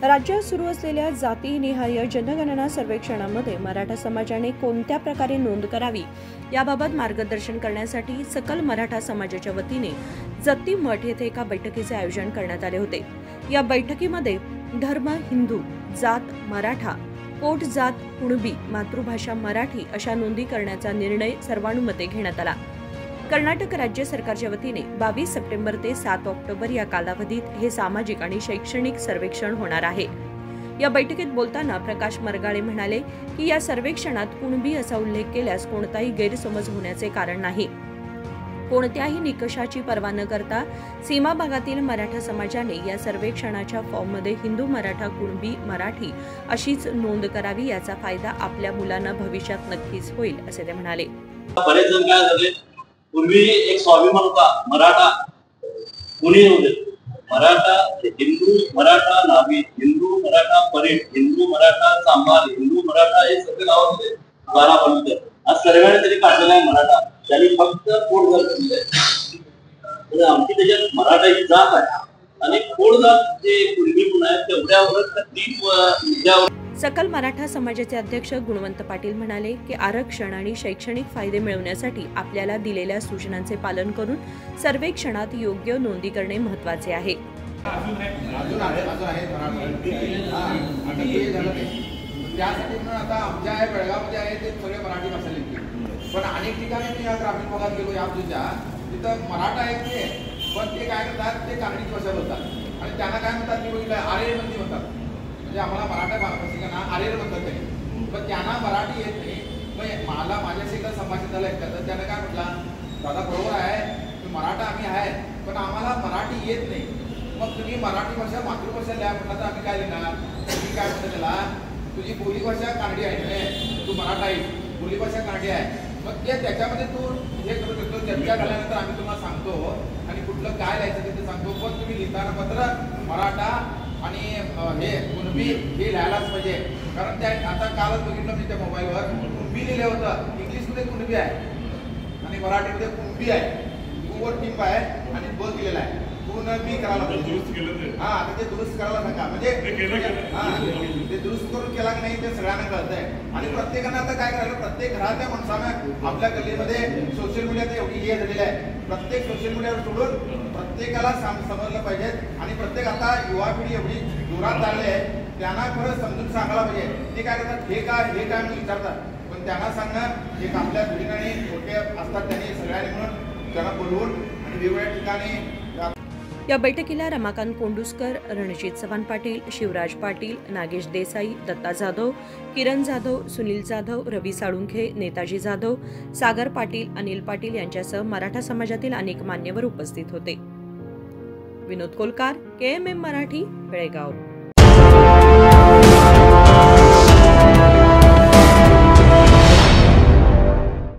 राज्यात सुरू असलेल्या जातीनिहाय जनगणना सर्वेक्षणामध्ये मराठा समाजाने कोणत्या प्रकारे नोंद करावी याबाबत मार्गदर्शन करण्यासाठी सकल मराठा समाजाच्या वतीने जत्ती मठ येथे एका बैठकीचे आयोजन करण्यात आले होते। या बैठकीमध्ये धर्म हिंदू, जात मराठा, पोट जात कुणबी, मातृभाषा मराठी अशा नोंदी करण्याचा निर्णय सर्वानुमते घेण्यात आला। कर्नाटक राज्य सरकारच्या वतीने 22 सप्टेंबर ते 7 ऑक्टोबर या कालावधीत हे सामाजिक आणि शैक्षणिक सर्वेक्षण होणार आहे। या बैठकीत बोलताना प्रकाश मरगाळे म्हणाले की या सर्वेक्षणात कुणबी असा उल्लेख केल्यास कोणताही गैरसमज होण्याचे कारण नाही। कोणत्याही निकषाची पर्वा न करता सीमा भागातील मराठा समाजाने या सर्वेक्षणाच्या फॉर्ममध्ये हिंदू, मराठा, कुणबी, मराठी अशीच नोंद करावी। याचा फायदा आपल्या मुलांना भविष्यात नक्कीच होईल असे ते म्हणाले। बरेच जण काय झाले, पूर्वी एक स्वाभिमान होता मराठा कुणी होते, मराठा हिंदू, मराठा नावी, हिंदू मराठा परेड, हिंदू मराठा सांभार, हिंदू मराठा हे सगळे नाव होते गाणा बनवते। आज सर्वांनी तरी काढलेला आहे मराठा, त्यांनी फक्त पोट जात केले। आमची त्याच्यात मराठा ही जात आहे आणि पोट जात जे पूर्वी पण आहे तेवढ्यावर ती मुद्द्यावर सकल मराठा समाजाचे अध्यक्ष गुणवंत पाटील म्हणाले की आरक्षण आणि शैक्षणिक फायदे मिळवण्यासाठी आपल्याला दिलेल्या सूचनांचे पालन करून सर्वेक्षणात योग्य नोंदी करणे महत्त्वाचे आहे। त्यासाठी आता आमच्या आहे बेळगावमध्ये आहे ते सगळे मराठी भाषा लिहिते, पण अनेक ठिकाणी मी या ग्रामीण भागात गेलो या तुझ्या तिथं मराठा आहे ते, पण ते काय करतात ते कानडी भाषा बोलतात आणि त्यांना काय म्हणतात मी बघितलं आर्य मंदी म्हणतात, म्हणजे आम्हाला मराठा भाषिकांना आर्यर म्हणतात ते, पण त्यांना मराठी येत नाही। मग मला माझ्याशी एकदा संभाषण झालं तर त्यानं काय म्हटलं, दादा बरोबर आहे की मराठा आम्ही आहे पण आम्हाला मराठी येत नाही, मग तुम्ही मराठी भाषा मातृभाषा लिहा म्हटलं तर आम्ही काय लिहिणार? मी काय म्हणतो त्याला, तुझी बोलीभाषा कानडी आहे, तू मराठा आहे, बोलीभाषा कानडी आहे, मग ते त्याच्यामध्ये तू हे करू शकतो। चर्चा झाल्यानंतर आम्ही तुम्हाला सांगतो आणि कुठलं काय लिहायचं ते सांगतो, पण तुम्ही लिहिताना पत्र मराठा आणि हे कुणबी हे लिहायलाच पाहिजे, कारण त्या आता कालच बघितलं मी त्या मोबाईलवर कुणबी लिहिलं होतं, इंग्लिशमध्ये कुणबी आहे आणि मराठीमध्ये कुणबी आहे, कुवर टिंब आहे आणि ब दिलेला आहे, कुणबी करायला पाहिजे। हा ते दुरुस्त करायला सांगा, म्हणजे ते दुरुस्त करून केला की नाही ते सगळ्यांना कळतंय। आणि प्रत्येकानं आता काय करायला, प्रत्येक घरातल्या माणसानं आपल्या गल्लीमध्ये सोशल मीडियाचं एवढी हे झालेलं आहे, प्रत्येक सोशल मीडियावर सोडून प्रत्येकाला समजलं पाहिजे आणि प्रत्येक आता युवा पिढी एवढी जोरात चालली आहे, त्यांना खरं समजून सांगायला पाहिजे। ते काय करतात, हे काय म्हणून विचारतात, पण त्यांना सांगणं एक आपल्या पिढीने मोठे असतात त्यांनी सगळ्यांनी म्हणून त्यांना बोलवून आणि वेगवेगळ्या ठिकाणी। या बैठकीला रमाकांत कोंडुस्कर, रणजित चव्हाण पाटील, शिवराज पाटील, नागेश देसाई, दत्ता जाधव, किरण जाधव, सुनील जाधव, रवी साळुंखे, नेताजी जाधव, सागर पाटील, अनिल पाटील यांच्यासह मराठा समाजातील अनेक मान्यवर उपस्थित होते। विनोद कोलकार, KMM मराठी, बेळगाव।